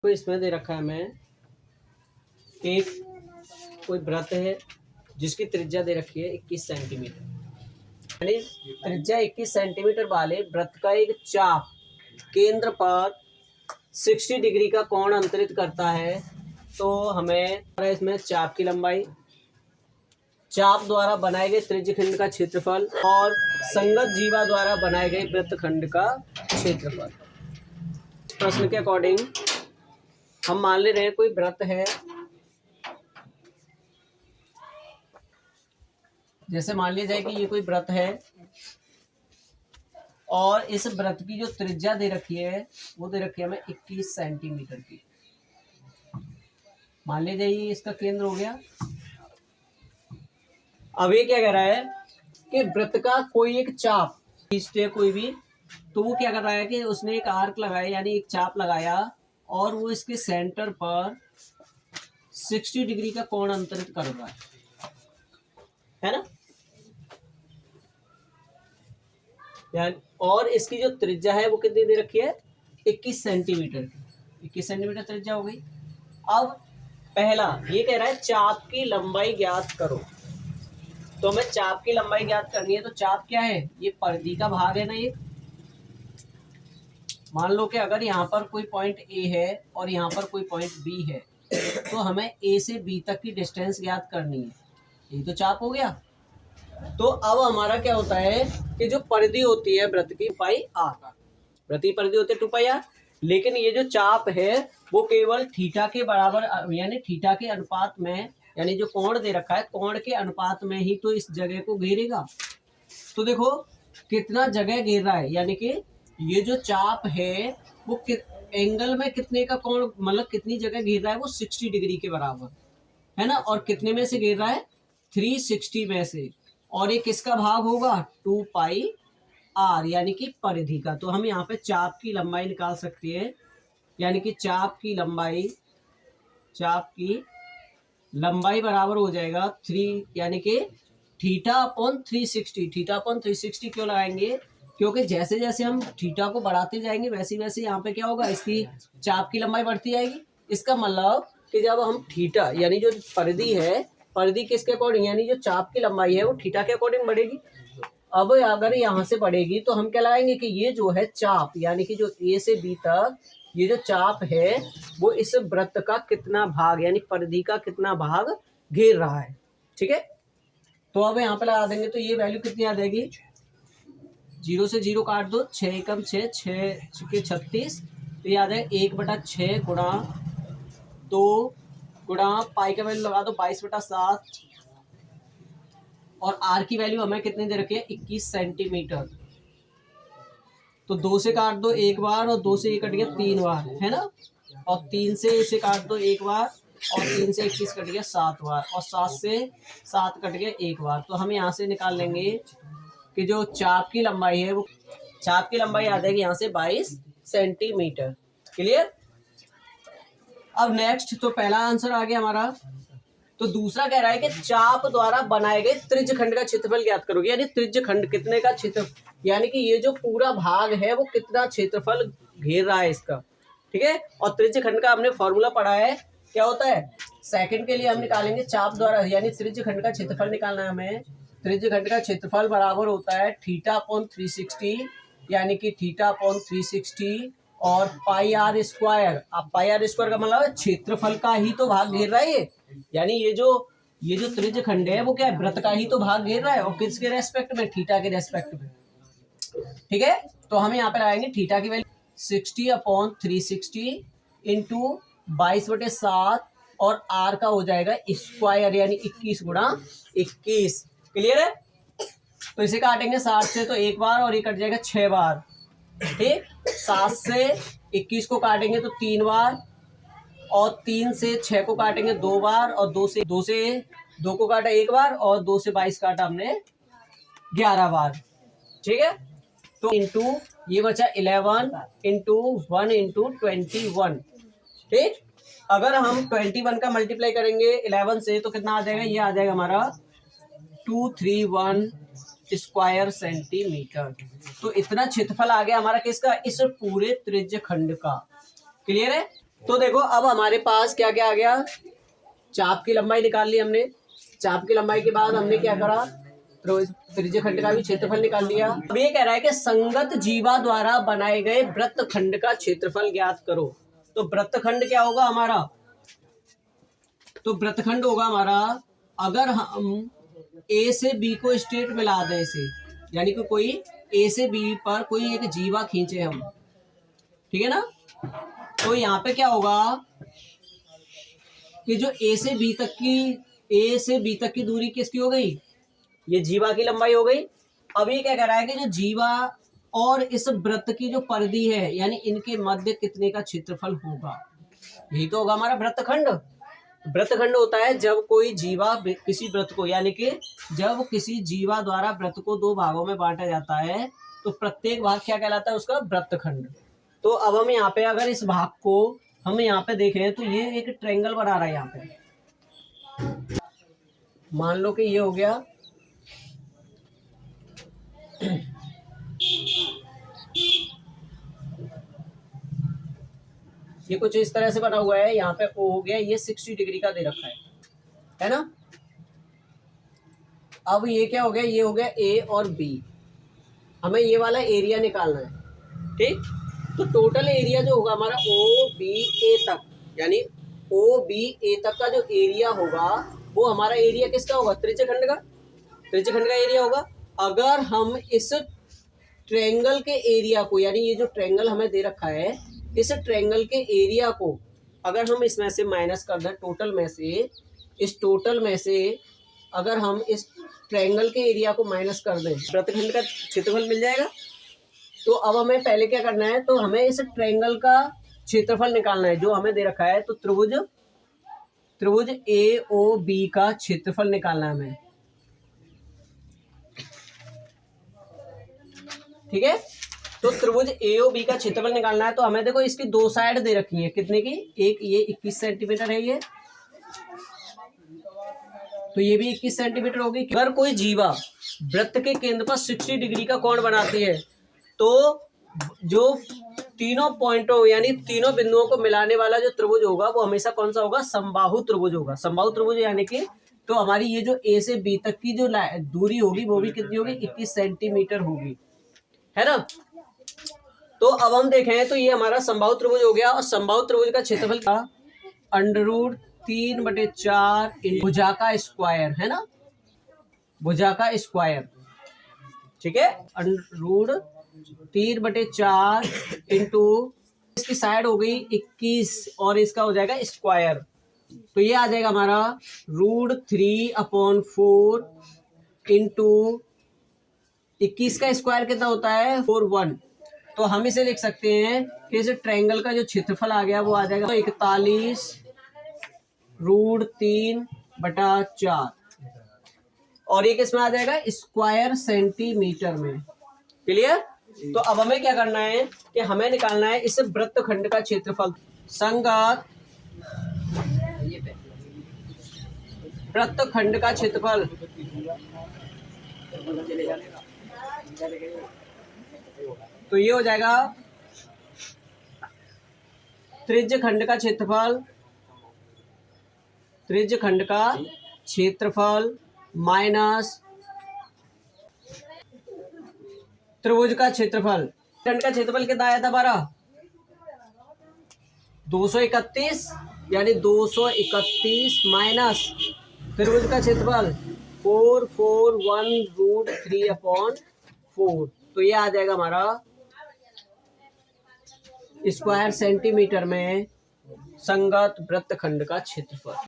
तो इसमें दे रखा है हमें एक कोई वृत्त है जिसकी त्रिज्या दे रखी है 21 सेंटीमीटर, यानी त्रिज्या 21 सेंटीमीटर वाले वृत्त का एक चाप केंद्र पर 60 डिग्री का कोण अंतरित करता है। तो हमें इसमें चाप की लंबाई, चाप द्वारा बनाए गए त्रिज्यखंड का क्षेत्रफल और संगत जीवा द्वारा बनाए गए वृत्तखंड का क्षेत्रफल। प्रश्न के अकॉर्डिंग हम मान ले रहे हैं कोई वृत्त है, जैसे मान लिया जाए कि ये कोई वृत्त है और इस वृत्त की जो त्रिज्या दे रखी है वो दे रखी है हमें 21 सेंटीमीटर की। मान लीजिए ये इसका केंद्र हो गया। अब ये क्या कह रहा है कि वृत्त का कोई एक चाप खींचते हैं कोई भी, तो वो क्या कर रहा है कि उसने एक आर्क लगाया, यानी एक चाप लगाया और वो इसके सेंटर पर 60 डिग्री का कोण अंतरित कर रहा है ना। यानी और इसकी जो त्रिज्या है वो कितनी दे रखी है 21 सेंटीमीटर की। 21 सेंटीमीटर त्रिज्या हो गई। अब पहला ये कह रहा है चाप की लंबाई ज्ञात करो। तो हमें चाप की लंबाई ज्ञात करनी है। तो चाप क्या है, ये परिधि का भाग है ना। ये मान लो कि अगर यहाँ पर कोई पॉइंट ए है और यहाँ पर कोई पॉइंट बी है, तो हमें ए से बी तक की डिस्टेंस ज्ञात करनी है। ये तो चाप हो गया। तो अब हमारा क्या होता है कि जो परिधि होती है वृत्त की पाई आर, वृत्त की परिधि होती है 2 पाई आर, लेकिन ये जो चाप है वो केवल थीटा के बराबर, यानी थीटा के अनुपात में, यानी जो कोण दे रखा है कोण के अनुपात में ही तो इस जगह को घेरेगा। तो देखो कितना जगह घेर रहा है, यानी कि ये जो चाप है वो एंगल में कितने का कोण, मतलब कितनी जगह घेर रहा है वो 60 डिग्री के बराबर है ना। और कितने में से घेर रहा है 360 में से, और ये किसका भाग होगा 2 पाई आर, यानी कि परिधि का। तो हम यहाँ पे चाप की लंबाई निकाल सकते हैं, यानी कि चाप की लंबाई बराबर हो जाएगा 3, यानी कि थीटा अपॉन 360। थीटा अपॉन 360 क्यों लगाएंगे, क्योंकि जैसे जैसे हम थीटा को बढ़ाते जाएंगे वैसे वैसे यहाँ पे क्या होगा, इसकी चाप की लंबाई बढ़ती जाएगी। इसका मतलब कि जब हम थीटा, यानी जो परिधि है, परिधि किसके अकॉर्डिंग, यानी जो चाप की लंबाई है वो थीटा के अकॉर्डिंग बढ़ेगी। अब अगर यहाँ से बढ़ेगी तो हम क्या लगाएंगे कि ये जो है चाप, यानी कि जो ए से बी तक ये जो चाप है वो इस वृत्त का कितना भाग, यानी परिधि का कितना भाग घेर रहा है। ठीक है, तो अब यहाँ पे लगा देंगे तो ये वैल्यू कितनी आ जाएगी, 0 से 0 काट दो, 6 एकम 6, 6 के 36, तो ये आ जाएगा 1/6 गुणा 2 गुणा पाई का वैल्यू लगा दो 22/7, और आर की वैल्यू हमें कितनी दे रखी है 21 सेंटीमीटर। तो 2 से काट दो एक बार और 2 से ये कट गया 3 बार, है ना। और 3 से इसे काट दो एक बार और 3 से 21 कट गया 7 बार, और 7 से 7 कट गया एक बार। तो हम यहाँ से निकाल लेंगे कि जो चाप की लंबाई है वो, चाप की लंबाई आ जाएगी यहाँ से 22 सेंटीमीटर। क्लियर। अब नेक्स्ट, तो पहला आंसर आ गया हमारा। तो दूसरा कह रहा है कि चाप द्वारा बनाए गए त्रिज्यखंड का क्षेत्रफल ज्ञात करोगे, यानी त्रिज्यखंड कितने का क्षेत्र, यानी कि ये जो पूरा भाग है वो कितना क्षेत्रफल घेर रहा है इसका। ठीक है, और त्रिज्यखंड का हमने फॉर्मूला पढ़ा है, क्या होता है, सेकंड के लिए हम निकालेंगे चाप द्वारा, यानी त्रिज्यखंड का क्षेत्रफल निकालना है हमें। त्रिज्यखंड का क्षेत्रफल बराबर होता है थीटा अपॉन 360, यानी कि थीटा अपॉन 360 और पाई आर स्क्वायर। अब पाई आर स्क्वायर का मतलब क्षेत्रफल का ही तो भाग घेर रहा है ये, यानी ये जो त्रिज्यखंड है वो क्या है, वृत्त का ही तो भाग घेर रहा है, और किसके रेस्पेक्ट में, थीटा के रेस्पेक्ट में। ठीक है, तो हम यहाँ पे लाएंगे थीटा की वैल्यू 60 अपॉन 360 इंटू 22/7, और आर का हो जाएगा स्क्वायर, यानी 21 गुणा 21। क्लियर है। तो इसे काटेंगे 60 से तो एक बार, और ये कट जाएगा 6 बार। ठीक, 7 से 21 को काटेंगे तो 3 बार, और 3 से 6 को काटेंगे 2 बार, और 2 से 2 को काटा एक बार, और 2 से 22 काटा हमने 11 बार। ठीक है, तो इंटू ये बचा 11 इंटू 1 इंटू 21। ठीक, अगर हम 21 का मल्टीप्लाई करेंगे 11 से तो कितना आ जाएगा, ये आ जाएगा हमारा 231 स्क्वायर सेंटीमीटर। तो इतना क्षेत्रफल आ गया हमारा किसका, इस पूरे त्रिज्यखंड का। क्लियर है। तो देखो अब हमारे पास क्या क्या आ गया, चाप की लंबाई निकाल ली हमने, चाप की लंबाई के बाद हमने क्या करा, त्रिज्य खंड का भी क्षेत्रफल निकाल लिया। अब ये कह रहा है कि संगत जीवा द्वारा बनाए गए वृत्त खंड का क्षेत्रफल ज्ञात करो। तो वृत्त खंड क्या होगा हमारा, तो वृत्त खंड होगा हमारा, अगर हम ए से बी को स्ट्रेट मिला दें इसे, यानी कि कोई ए से बी पर कोई एक जीवा खींचे हम, ठीक है ना, तो यहाँ पे क्या होगा कि जो ए से बी तक की दूरी किसकी हो गई, ये जीवा की लंबाई हो गई। अब ये क्या कह रहा है कि जो जीवा और इस वृत्त की जो परिधि है, यानी इनके मध्य कितने का क्षेत्रफल होगा, यही तो होगा हमारा वृत्तखंड। वृत्तखंड होता है जब कोई जीवा किसी वृत्त को, यानी कि जब किसी जीवा द्वारा वृत्त को दो भागों में बांटा जाता है तो प्रत्येक भाग क्या कहलाता है, उसका वृत्तखंड। तो अब हम यहाँ पे अगर इस भाग को हम यहाँ पे देखें तो ये एक ट्रायंगल बना रहा है। यहाँ पे मान लो कि ये हो गया ये कुछ इस तरह से बना हुआ है, यहाँ पे O हो गया, ये 60 डिग्री का दे रखा है ना। अब ये क्या हो गया, ये हो गया A और B, हमें ये वाला एरिया निकालना है, ठीक। तो टोटल एरिया जो होगा हमारा OBA तक, यानी OBA तक का जो एरिया होगा वो हमारा एरिया किसका होगा, त्रिज्यखंड का, त्रिज्यखंड का एरिया होगा। अगर हम इस ट्रायंगल के एरिया को, यानी ये जो ट्रायंगल हमें दे रखा है, इस ट्रायंगल के एरिया को अगर हम इसमें से माइनस कर दें, टोटल में से, इस टोटल में से अगर हम इस ट्रायंगल के एरिया को माइनस कर दें, वृत्तखंड का क्षेत्रफल मिल जाएगा। तो अब हमें पहले क्या करना है, तो हमें इस ट्रायंगल का क्षेत्रफल निकालना है जो हमें दे रखा है। तो त्रिभुज AOB का क्षेत्रफल निकालना है हमें, ठीक है। तो त्रिभुज AOB का क्षेत्रफल निकालना है। तो हमें देखो इसकी दो साइड दे रखी है, कितने की, एक ये 21 सेंटीमीटर है ये, तो ये भी 21 सेंटीमीटर होगी। अगर कोई जीवा वृत्त के केंद्र पर 60 डिग्री का कोण बनाती है तो जो तीनों पॉइंटों यानी तीनों बिंदुओं को मिलाने वाला जो त्रिभुज होगा वो हमेशा कौन सा होगा, समबाहु त्रिभुज होगा। समबाहु त्रिभुज यानी कि तो हमारी ये जो A से B तक की जो दूरी होगी वो भी कितनी होगी, 21 सेंटीमीटर होगी, है ना। तो अब हम देखें तो ये हमारा समबाहु त्रिभुज हो गया, और समबाहु त्रिभुज का क्षेत्रफल का √3/4 भुजा का स्क्वायर, है ना, भुजा का स्क्वायर, ठीक है। √3/4 इंटू इसकी साइड हो गई 21 और इसका हो जाएगा स्क्वायर, तो ये आ जाएगा हमारा √3/4 इंटू 21 का स्क्वायर कितना होता है, 41। तो हम इसे लिख सकते हैं कि इस ट्रायंगल का जो क्षेत्रफल आ गया वो आ जाएगा 41√3/4, और ये किस में आ जाएगा, स्क्वायर सेंटीमीटर में। क्लियर। तो अब हमें क्या करना है कि हमें निकालना है इस वृत्तखंड का क्षेत्रफल। संगत वृत्तखंड का क्षेत्रफल, तो ये हो जाएगा त्रिज्यखंड का क्षेत्रफल, त्रिज्यखंड का क्षेत्रफल माइनस त्रिभुज का क्षेत्रफल। खंड का क्षेत्रफल कितना आया था हमारा, 231, यानी 231 माइनस त्रिभुज का क्षेत्रफल 441√3/4, तो ये आ जाएगा हमारा स्क्वायर सेंटीमीटर में संगत वृत्तखंड का क्षेत्रफल।